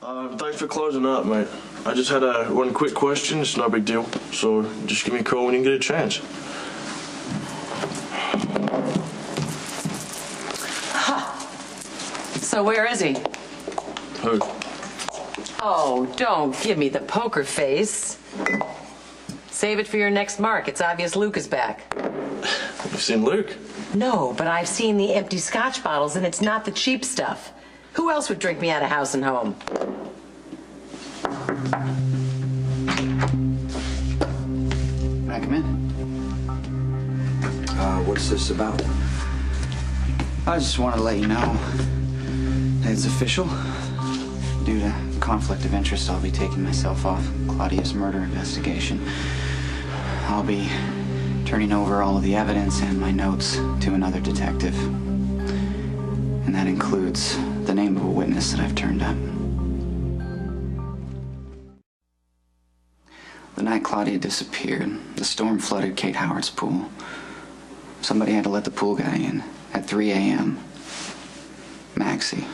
Thanks for closing up, mate. I just had one quick question. It's no big deal. So just give me a call when you get a chance. So where is he? Who? Oh, don't give me the poker face. Save it for your next mark. It's obvious Luke is back. You've seen Luke? No, but I've seen the empty scotch bottles, and it's not the cheap stuff. Who else would drink me out of house and home? Can I come in? What's this about? I just wanted to let you know that it's official. Due to conflict of interest, I'll be taking myself off Claudia's murder investigation. I'll be turning over all of the evidence and my notes to another detective. And that includes the name of a witness that I've turned up. The night Claudia disappeared, the storm flooded Kate Howard's pool. Somebody had to let the pool guy in at 3 a.m. Maxie.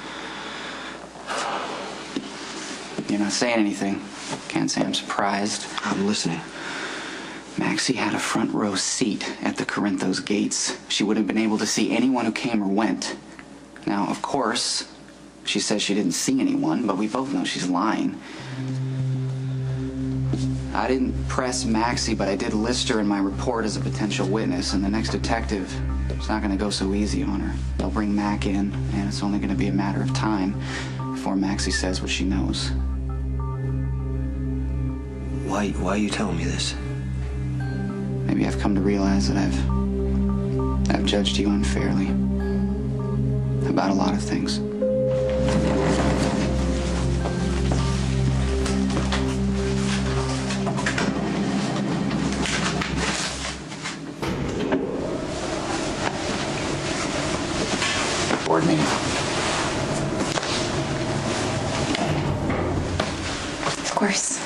You're not saying anything. Can't say I'm surprised. I'm listening. Maxie had a front row seat at the Corinthos gates. She would have been able to see anyone who came or went. Now, of course, she says she didn't see anyone, but we both know she's lying. I didn't press Maxie, but I did list her in my report as a potential witness, and the next detective is not going to go so easy on her. They'll bring Mac in, and it's only going to be a matter of time before Maxie says what she knows. Why are you telling me this? Maybe I've come to realize that I've judged you unfairly about a lot of things. Board meeting. Of course.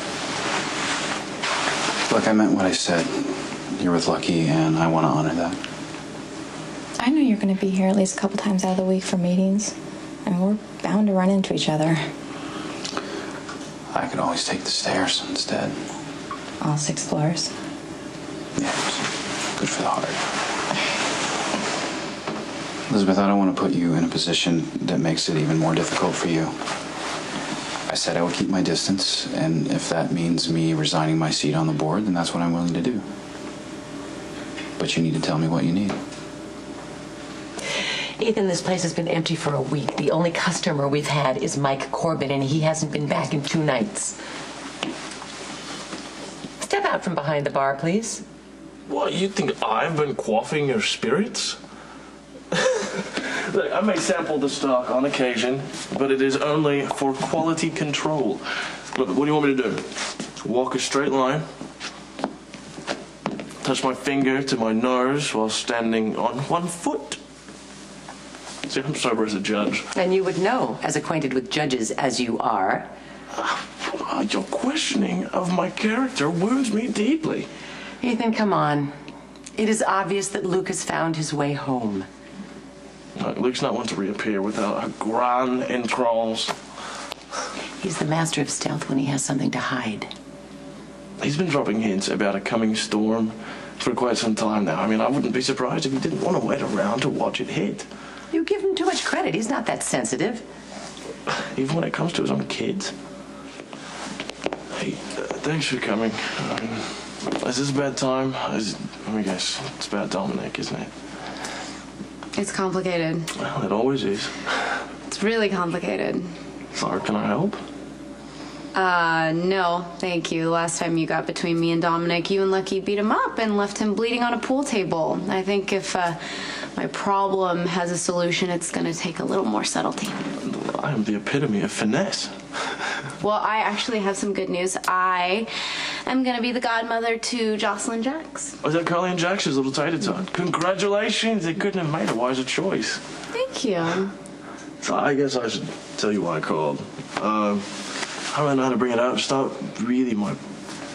Look, I meant what I said. You're with Lucky, and I want to honor that. I know you're going to be here at least a couple times out of the week for meetings. I mean, we're bound to run into each other. I could always take the stairs instead. All 6 floors. Yeah, it's good for the heart. Elizabeth, I don't want to put you in a position that makes it even more difficult for you. I said I would keep my distance, and if that means me resigning my seat on the board, then that's what I'm willing to do. But you need to tell me what you need. Ethan, this place has been empty for a week. The only customer we've had is Mike Corbin, and he hasn't been back in 2 nights. Step out from behind the bar, please. What, you think I've been quaffing your spirits? Look, I may sample the stock on occasion, but it is only for quality control. Look, what do you want me to do? Walk a straight line, touch my finger to my nose while standing on 1 foot. See, I'm sober as a judge. And you would know, as acquainted with judges as you are. Your questioning of my character wounds me deeply. Ethan, come on. It is obvious that Luke has found his way home. Luke's not one to reappear without a grand entrance. He's the master of stealth when he has something to hide. He's been dropping hints about a coming storm for quite some time now. I mean, I wouldn't be surprised if he didn't want to wait around to watch it hit. You give him too much credit. He's not that sensitive. Even when it comes to his own kids. Hey, thanks for coming. Is this a bad time? Let me guess. It's about Dominic, isn't it? It's complicated. Well, it always is. It's really complicated. Sorry, can I help? No, thank you. The last time you got between me and Dominic, you and Lucky beat him up and left him bleeding on a pool table. I think if my problem has a solution, it's going to take a little more subtlety. I am the epitome of finesse. Well, I actually have some good news. I am going to be the godmother to Jocelyn Jax. Oh, is that Carly and Jax's little tater-tot? Congratulations. They couldn't have made a wiser choice. Thank you. So I guess I should tell you why I called. I don't know how to bring it up. It's not really my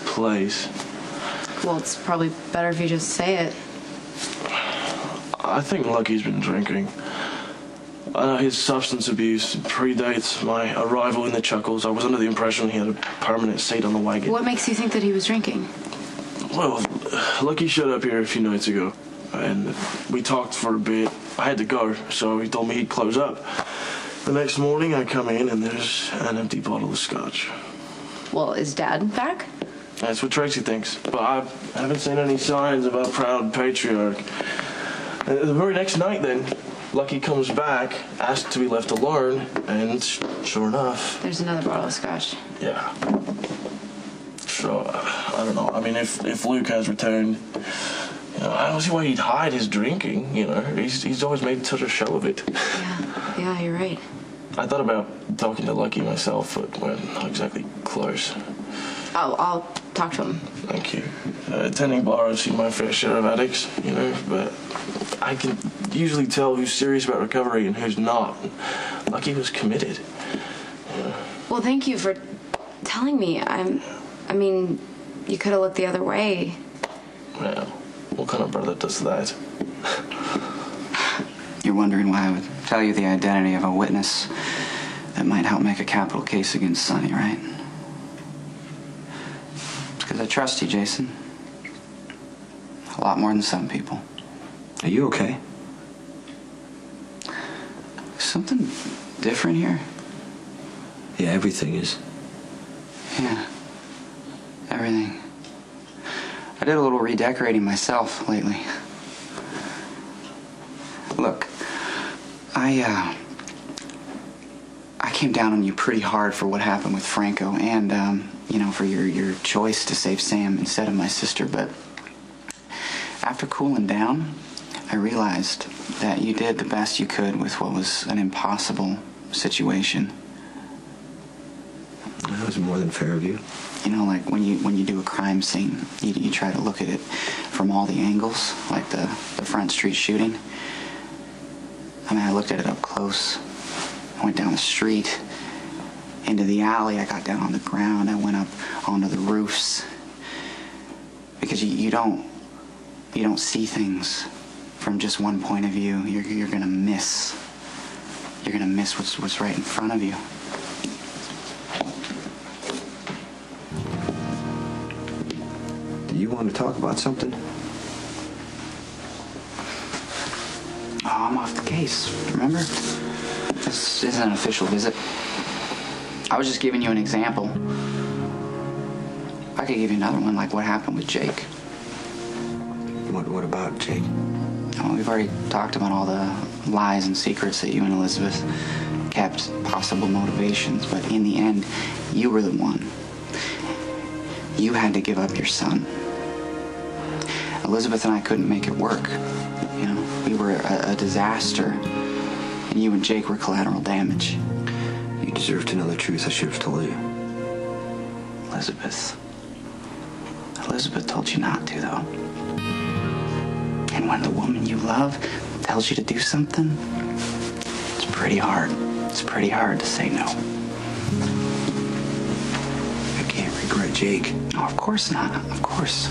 place. Well, it's probably better if you just say it. I think Lucky's been drinking. His substance abuse predates my arrival in the Chuckles. I was under the impression he had a permanent seat on the wagon. What makes you think that he was drinking? Well, Lucky showed up here a few nights ago, and we talked for a bit. I had to go, so he told me he'd close up. The next morning, I come in, and there's an empty bottle of scotch. Well, is Dad back? That's what Tracy thinks, but I haven't seen any signs of our proud patriarch. The very next night, then, Lucky comes back, asks to be left alone, and sure enough... There's another bottle of scotch. Yeah. So, I don't know. I mean, if Luke has returned, you know, I don't see why he'd hide his drinking, you know. He's always made such a show of it. Yeah, you're right. I thought about talking to Lucky myself, but we're not exactly close. I'll talk to him. Thank you. Attending bar, I've seen my fair share of addicts, you know, but I can usually tell who's serious about recovery and who's not. Lucky was committed. Yeah. Well, thank you for telling me. I mean, you could have looked the other way. Well, what kind of brother does that? You're wondering why I would tell you the identity of a witness that might help make a capital case against Sonny, right? It's because I trust you, Jason. A lot more than some people. Are you okay? Something different here? Yeah, everything is. Yeah. Everything. I did a little redecorating myself lately. Look, I came down on you pretty hard for what happened with Franco and, you know, for your choice to save Sam instead of my sister, but after cooling down, I realized that you did the best you could with what was an impossible situation. That was more than fair of you. You know, like when you do a crime scene, you try to look at it from all the angles, like the Front Street shooting. I mean, I looked at it up close. I went down the street, into the alley. I got down on the ground. I went up onto the roofs. Because you don't see things from just one point of view. You're gonna miss. You're gonna miss what's right in front of you. Do you want to talk about something? Oh, I'm off the case, remember? This isn't an official visit. I was just giving you an example. I could give you another one, like what happened with Jake. What about Jake? Oh, we've already talked about all the lies and secrets that you and Elizabeth kept, possible motivations, but in the end, you were the one. You had to give up your son. Elizabeth and I couldn't make it work. You know, we were a disaster, and you and Jake were collateral damage. You deserve to know the truth. I should have told you. Elizabeth told you not to, though. And when the woman you love tells you to do something, it's pretty hard. It's pretty hard to say no. I can't regret Jake. Oh, of course not. Of course.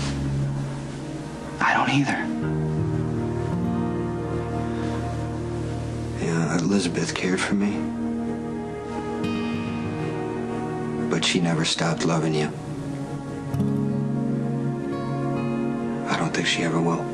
I don't either. Yeah, Elizabeth cared for me. But she never stopped loving you. I don't think she ever will.